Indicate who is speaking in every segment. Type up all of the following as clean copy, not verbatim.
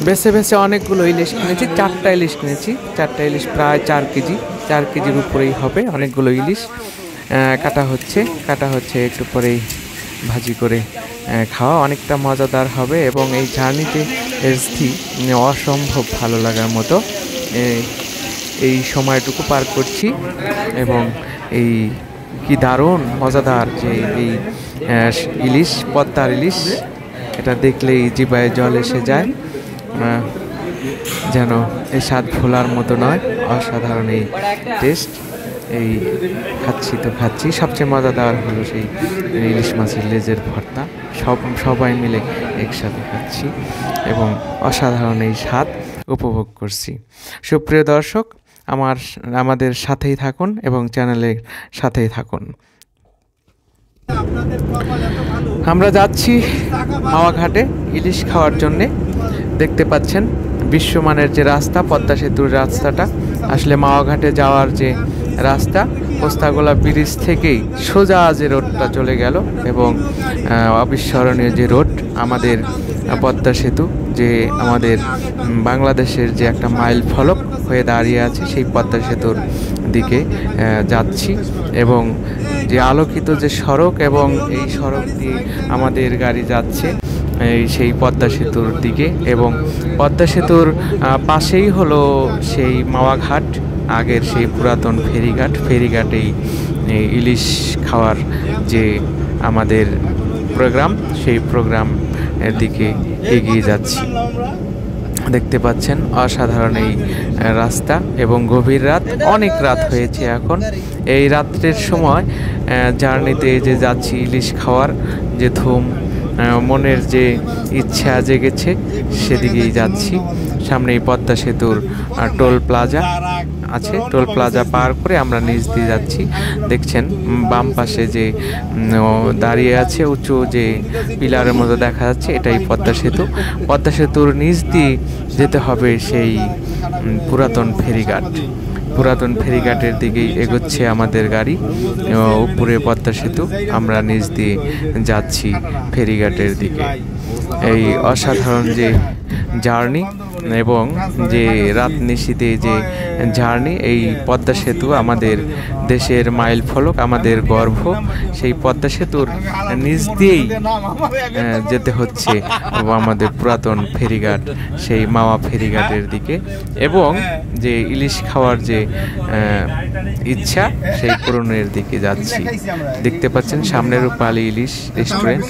Speaker 1: বেছে বেছে অনেকগুলো ইলিশ কিনেছি, 4টা ইলিশ কিনেছি। 4টা ইলিশ প্রায় 4 কেজি, 4 কেজির উপরেই হবে। অনেকগুলো ইলিশ কাটা হচ্ছে একটু পরেই ভাজি করে খাওয়া অনেকটা মজাদার হবে। এবং এই জার্নিতে এসছি অসম্ভব ভালো লাগার মতো এই সময়টুকু পার করছি। এবং এই কি দারুণ মজাদার যে এই ইলিশ, পদ্মার ইলিশ, এটা দেখলেই জিহ্বায় জল এসে যায়। যেন এই স্বাদ ভোলার মতো নয়, অসাধারণ এই টেস্ট। এই খাচ্ছি সবচেয়ে মজাদার হলো সেই ইলিশ মাছের লেজের ভর্তা। সবাই মিলে একসাথে খাচ্ছি এবং অসাধারণ এই স্বাদ উপভোগ করছি। সুপ্রিয় দর্শক, আমাদের সাথেই থাকুন এবং চ্যানেলের সাথেই থাকুন। আমরা যাচ্ছি মাওয়া ঘাটে ইলিশ খাওয়ার জন্যে। দেখতে পাচ্ছেন বিশ্বমানের যে রাস্তা, পদ্মা সেতুর রাস্তাটা, আসলে মাওয়া ঘাটে যাওয়ার যে রাস্তা, পোস্তাগোলা ব্রিজ থেকেই সোজা যে রোডটা চলে গেল। এবং অবিস্মরণীয় যে রোড, আমাদের পদ্মা সেতু, যে আমাদের বাংলাদেশের যে একটা মাইল ফলক হয়ে দাঁড়িয়ে আছে, সেই পদ্মা সেতুর দিকে যাচ্ছি। এবং যে আলোকিত যে সড়ক, এবং এই সড়ক দিয়ে আমাদের গাড়ি যাচ্ছে সেই পদ্মা সেতুর দিকে। এবং পদ্মা সেতুর পাশেই হলো সেই মাওয়া ঘাট, আগের সেই পুরাতন ফেরিঘাটেই ইলিশ খাওয়ার যে আমাদের প্রোগ্রাম, সেই প্রোগ্রামের দিকে এগিয়ে যাচ্ছি। দেখতে পাচ্ছেন অসাধারণ এই রাস্তা এবং গভীর রাত, অনেক রাত হয়েছে এখন। এই রাত্রের সময় জার্নিতে যে যাচ্ছি, ইলিশ খাওয়ার যে ধুম, মনের যে ইচ্ছা জেগেছে, সেদিকেই যাচ্ছি। সামনেই পদ্মা সেতুর টোল প্লাজা আছে, টোল প্লাজা পার করে আমরা নিচ দিয়ে যাচ্ছি। দেখছেন বাম পাশে যে দাঁড়িয়ে আছে উঁচু যে পিলারের মতো দেখা যাচ্ছে, এটাই পদ্মা সেতু। পদ্মা সেতুর নিচ দিয়ে যেতে হবে সেই পুরাতন ফেরিঘাটের দিকেই এগোচ্ছে আমাদের গাড়ি। উপরে পদ্মা সেতু, আমরা নিচ দিয়ে যাচ্ছি ফেরিঘাটের দিকে। এই অসাধারণ যে জার্নি এবং যে রাত নিশীথে যে জার্নি, এই পদ্মা সেতু আমাদের দেশের মাইল ফলক, আমাদের গর্ব। সেই পদ্মা সেতুর নিচ দিয়েই যেতে হচ্ছে আমাদের পুরাতন ফেরিঘাট, সেই মাওয়া ফেরিঘাটের দিকে। এবং যে ইলিশ খাওয়ার যে ইচ্ছা, সেই পূরণের দিকে যাচ্ছি। দেখতে পাচ্ছেন সামনে রূপালী ইলিশ রেস্টুরেন্ট।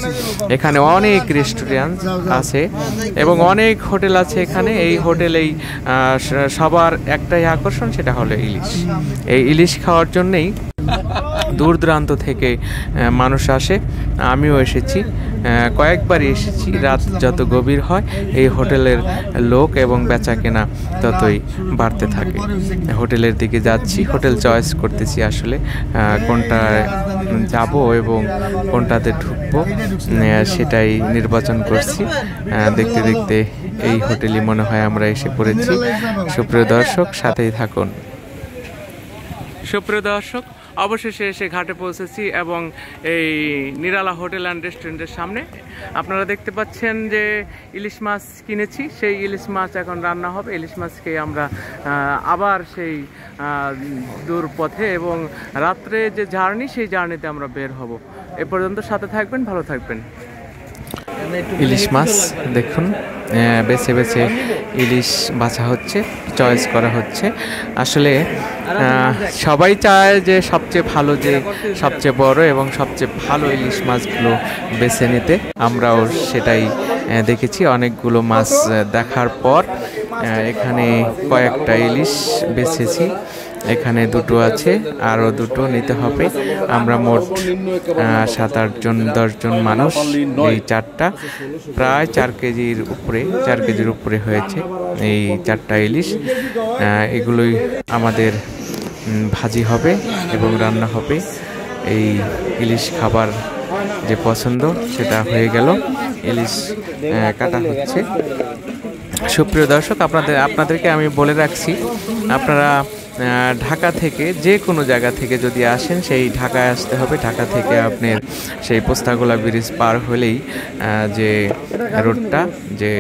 Speaker 1: এখানে অনেক রেস্টুরেন্ট আছে এবং অনেক হোটেল আছে এখানে। এই হোটেলেই সবার একটাই আকর্ষণ, সেটা হলো ইলিশ। এই ইলিশ খাওয়ার জন্যেই দূর দূরান্ত থেকে মানুষ আসে। আমিও এসেছি, কয়েকবারই এসেছি। রাত যত গভীর হয়, এই হোটেলের লোক এবং বেচা কেনা ততই বাড়তে থাকে। হোটেলের দিকে যাচ্ছি, হোটেল চয়েস করতেছি আসলে কোনটায় যাব এবং কোনটাতে ঢুকবো, সেটাই নির্বাচন করছি। দেখতে দেখতে এই হোটেলই মনে হয় আমরা এসে পড়েছি। সুপ্রিয় দর্শক, সাথেই থাকুন। সুপ্রিয় দর্শক, অবশেষে এসে ঘাটে পৌঁছেছি এবং এই নিরালা হোটেল অ্যান্ড রেস্টুরেন্টের সামনে আপনারা দেখতে পাচ্ছেন যে ইলিশ মাছ কিনেছি। সেই ইলিশ মাছ এখন রান্না হবে। ইলিশ মাছ খেয়ে আমরা আবার সেই দূর পথে এবং রাত্রে যে জার্নি, সেই জার্নিতে আমরা বের হব। এ পর্যন্ত সাথে থাকবেন, ভালো থাকবেন। ইলিশ মাছ দেখুন, বেছে বেছে ইলিশ বাছা হচ্ছে, চয়েস করা হচ্ছে। আসলে সবাই চায় যে সবচেয়ে ভালো, যে সবচেয়ে বড় এবং সবচেয়ে ভালো ইলিশ মাছগুলো বেছে নিতে। আমরাও সেটাই দেখেছি। অনেকগুলো মাছ দেখার পর এখানে কয়েকটা ইলিশ বেছেছি। এখানে দুটো আছে, আরও দুটো নিতে হবে। আমরা মোট 7-8 জন 10 জন মানুষ। এই চারটা প্রায় 4 কেজির উপরে হয়েছে এই 4টা ইলিশ। এগুলোই আমাদের ভাজি হবে এবং রান্না হবে। এই ইলিশ খাবার যে পছন্দ, সেটা হয়ে গেল। ইলিশ কাটা হচ্ছে। সুপ্রিয় দর্শক, আপনাদেরকে আমি বলে রাখছি, আপনারা ঢাকা থেকে যে কোনো জায়গা থেকে যদি আসেন, সেই ঢাকায় আসতে হবে। ঢাকা থেকে আপনার সেই পোস্তাগোলা ব্রিজ পার হলেই যে রোডটা, যে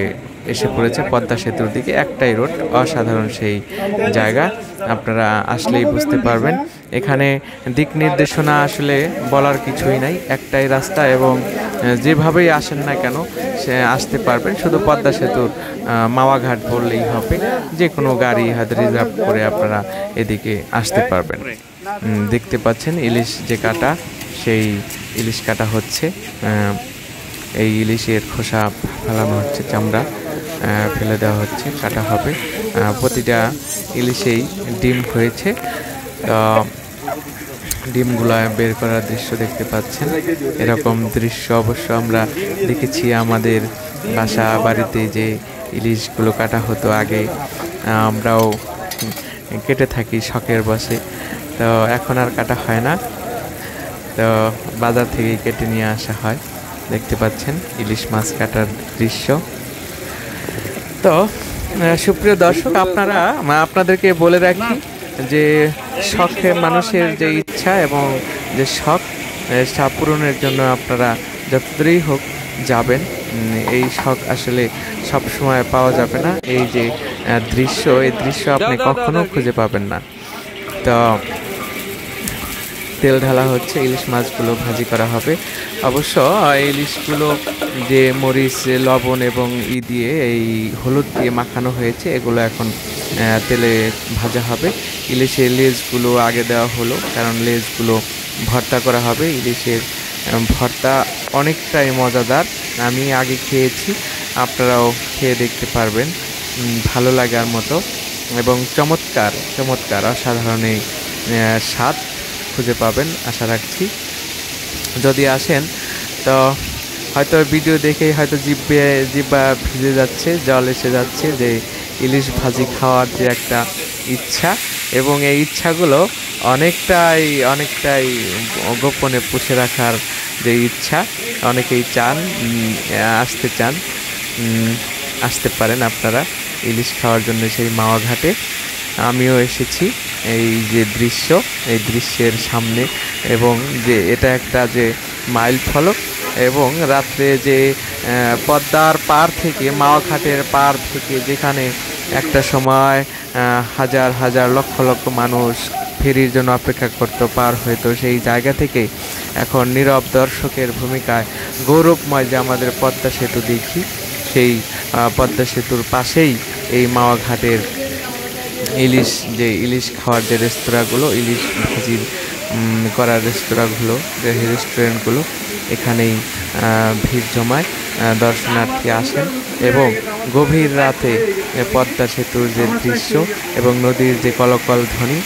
Speaker 1: এসে পড়েছে পদ্মা সেতুর দিকে। একটাই রোড, অসাধারণ সেই জায়গা, আপনারা আসলেই বুঝতে পারবেন। এখানে দিক নির্দেশনা আসলে বলার কিছুই নাই, একটাই রাস্তা এবং যেভাবেই আসেন না কেন সে আসতে পারবেন। শুধু পদ্মা সেতুর মাওয়াঘাট বললেই হবে, যে কোনো গাড়ি হয়তো রিজার্ভ করে আপনারা এদিকে আসতে পারবেন। দেখতে পাচ্ছেন ইলিশ যে কাটা, সেই ইলিশ কাটা হচ্ছে। এই ইলিশের খোসা ফেলানো হচ্ছে, চামড়া ফেলে দেওয়া হচ্ছে, কাটা হবে। প্রতিটা ইলিশেই ডিম হয়েছে, ডিমগুলা বের করার দৃশ্য দেখতে পাচ্ছেন। এরকম দৃশ্য অবশ্য আমরা দেখেছি আমাদের বাসা বাড়িতে, যে ইলিশগুলো কাটা হতো আগে, আমরাও কেটে থাকি শখের বশে। তো এখন আর কাটা হয় না, তো বাজার থেকে কেটে নিয়ে আসা হয়। দেখতে পাচ্ছেন ইলিশ মাছ কাটার দৃশ্য। তো সুপ্রিয় দর্শক, আপনাদেরকে বলে রাখি যে শখে মানুষের যে ইচ্ছা এবং যে শখ পূরণের জন্য আপনারা যতদূরই হোক যাবেন। এই শখ আসলে সব সময় পাওয়া যাবে না। এই যে দৃশ্য, এই দৃশ্য আপনি কখনো খুঁজে পাবেন না। তো তেল ঢালা হচ্ছে, ইলিশ মাছগুলো ভাজি করা হবে। অবশ্য ইলিশগুলো যে মরিচ, লবণ এবং দিয়ে এই হলুদ দিয়ে মাখানো হয়েছে, এগুলো এখন তেলে ভাজা হবে। ইলিশের লেজগুলো আগে দেওয়া হলো, কারণ লেজগুলো ভর্তা করা হবে। ইলিশের ভর্তা অনেকটাই মজাদার, আমি আগে খেয়েছি, আপনারাও খেয়ে দেখতে পারবেন, ভালো লাগার মতো এবং চমৎকার চমৎকার অসাধারণ এই স্বাদ খুঁজে পাবেন আশা রাখছি। যদি আসেন তো হয়তো ভিডিও দেখেই হয়তো জিব্বা ভিজে যাচ্ছে, জল এসে যাচ্ছে, যে ইলিশ ভাজি খাওয়ার যে একটা ইচ্ছা, এবং এই ইচ্ছাগুলো অনেকটাই গোপনে পুষে রাখার যে ইচ্ছা, অনেকেই আসতে পারেন আপনারা ইলিশ খাওয়ার জন্য সেই মাওয়াঘাটে। আমিও এসেছি। এই যে দৃশ্য, এই দৃশ্যের সামনে, এবং যে এটা একটা যে মাইল ফলক, এবং রাত্রে যে পদ্মার পার থেকে, মাওয়াঘাটের পার থেকে, যেখানে একটা সময় হাজার হাজার লক্ষ লক্ষ মানুষ ফেরির জন্য অপেক্ষা করতো, পার হয়তো, সেই জায়গা থেকে এখন নীরব দর্শকের ভূমিকায় গৌরবময় যে আমাদের পদ্মা সেতু দেখি, সেই পদ্মা সেতুর পাশেই এই মাওয়াঘাটের ইলিশ খাওয়ার যে রেস্তোরাঁগুলো, ইলিশ ভাজির করার রেস্টুরেন্টগুলো, এখানেই ভিড় জমায়, দর্শনার্থী আসেন এবং গভীর রাতে পদ্মা সেতুর যে দৃশ্য এবং নদীর যে কলকল ধ্বনি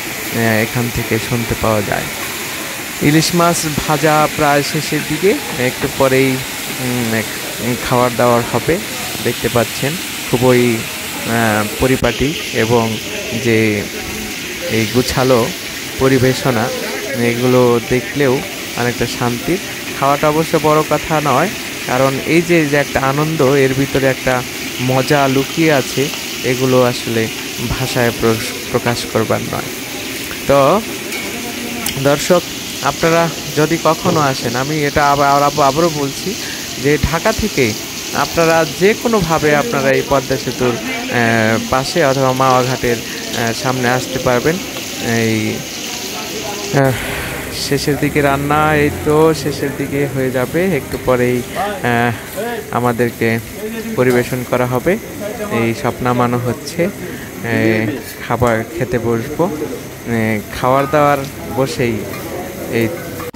Speaker 1: এখান থেকে শুনতে পাওয়া যায়। ইলিশ মাছ ভাজা প্রায় শেষের দিকে, একটু পরেই খাবার দাবার হবে। দেখতে পাচ্ছেন খুবই পরিপাটি এবং যে এই গুছালো পরিবেশনা, এগুলো দেখলেও অনেকটা শান্তির। খাওয়াটা অবশ্য বড় কথা নয়, কারণ এই যে একটা আনন্দ, এর ভিতরে একটা মজা লুকিয়ে আছে, এগুলো আসলে ভাষায় প্রকাশ করবার নয়। তো দর্শক, আপনারা যদি কখনো আসেন, আমি এটা আবারও বলছি যে ঢাকা থেকে আপনারা যে কোনোভাবে আপনারা এই পদ্মা সেতুর পাশে অথবা মাওয়াঘাটের সামনে আসতে পারবেন। এই শেষের দিকে রান্না, এই তো শেষের দিকে হয়ে যাবে, একটু পরেই আমাদেরকে পরিবেশন করা হবে। এই সব নামানো হচ্ছে, খাবার খেতে বসবো। খাওয়ার দাওয়ার বসেই এই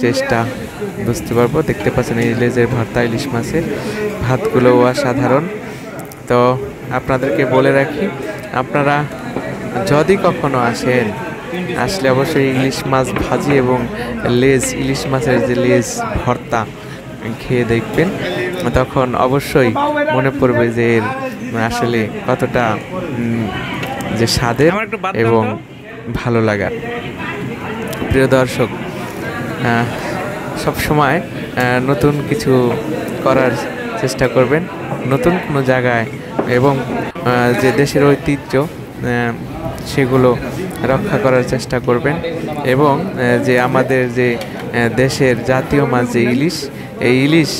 Speaker 1: চেষ্টা বুঝতে পারবো। দেখতে পাচ্ছেন এই লেজের ভর্তা, ইলিশ মাছের ভাতগুলো অসাধারণ। তো আপনাদেরকে বলে রাখি, আপনারা যদি কখনো আসলে অবশ্যই ইলিশ মাছ ভাজি এবং ইলিশ মাছের যে লেজ ভর্তা খেয়ে দেখবেন, তখন অবশ্যই মনে পড়বে যে এর আসলে কতটা যে স্বাদের এবং ভালো লাগার। প্রিয় দর্শক, সব সময় নতুন কিছু করার চেষ্টা করবেন, নতুন কোনো জায়গায়, এবং যে দেশের ঐতিহ্য সেগুলো রক্ষা করার চেষ্টা করবেন, এবং যে আমাদের যে দেশের জাতীয় মাছ যে ইলিশ, এই ইলিশ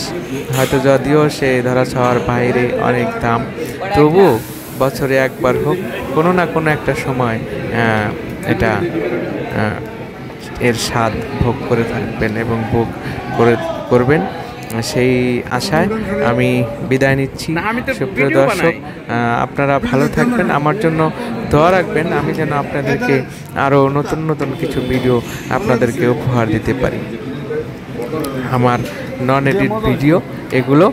Speaker 1: হয়তো যদিও সে ধরা ছোঁয়ার বাইরে অনেক দাম, তবু বছরে একবার হোক কোনো না কোনো একটা সময় এটা এর স্বাদ ভোগ করে থাকবেন এবং ভোগ করবেন, সেই আশায় আমি বিদায় নিচ্ছি। সুপ্রিয় দর্শক, আপনারা ভালো থাকবেন, আমার জন্য দোয়া রাখবেন, আমি যেন আপনাদেরকে আরও নতুন নতুন কিছু ভিডিও আপনাদেরকে উপহার দিতে পারি। আমার নন এডিট ভিডিও এগুলো,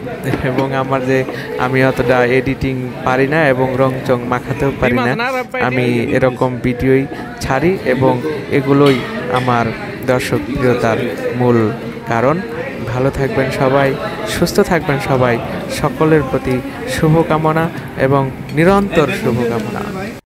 Speaker 1: এবং আমার যে আমি অতটা এডিটিং পারি না এবং রং চং মাখাতেও পারি না, আমি এরকম ভিডিওই ছাড়ি এবং এগুলোই আমার দর্শক প্রিয়তার মূল কারণ। ভালো থাকবেন সবাই, সুস্থ থাকবেন সবাই, সকলের প্রতি শুভকামনা এবং নিরন্তর শুভকামনা।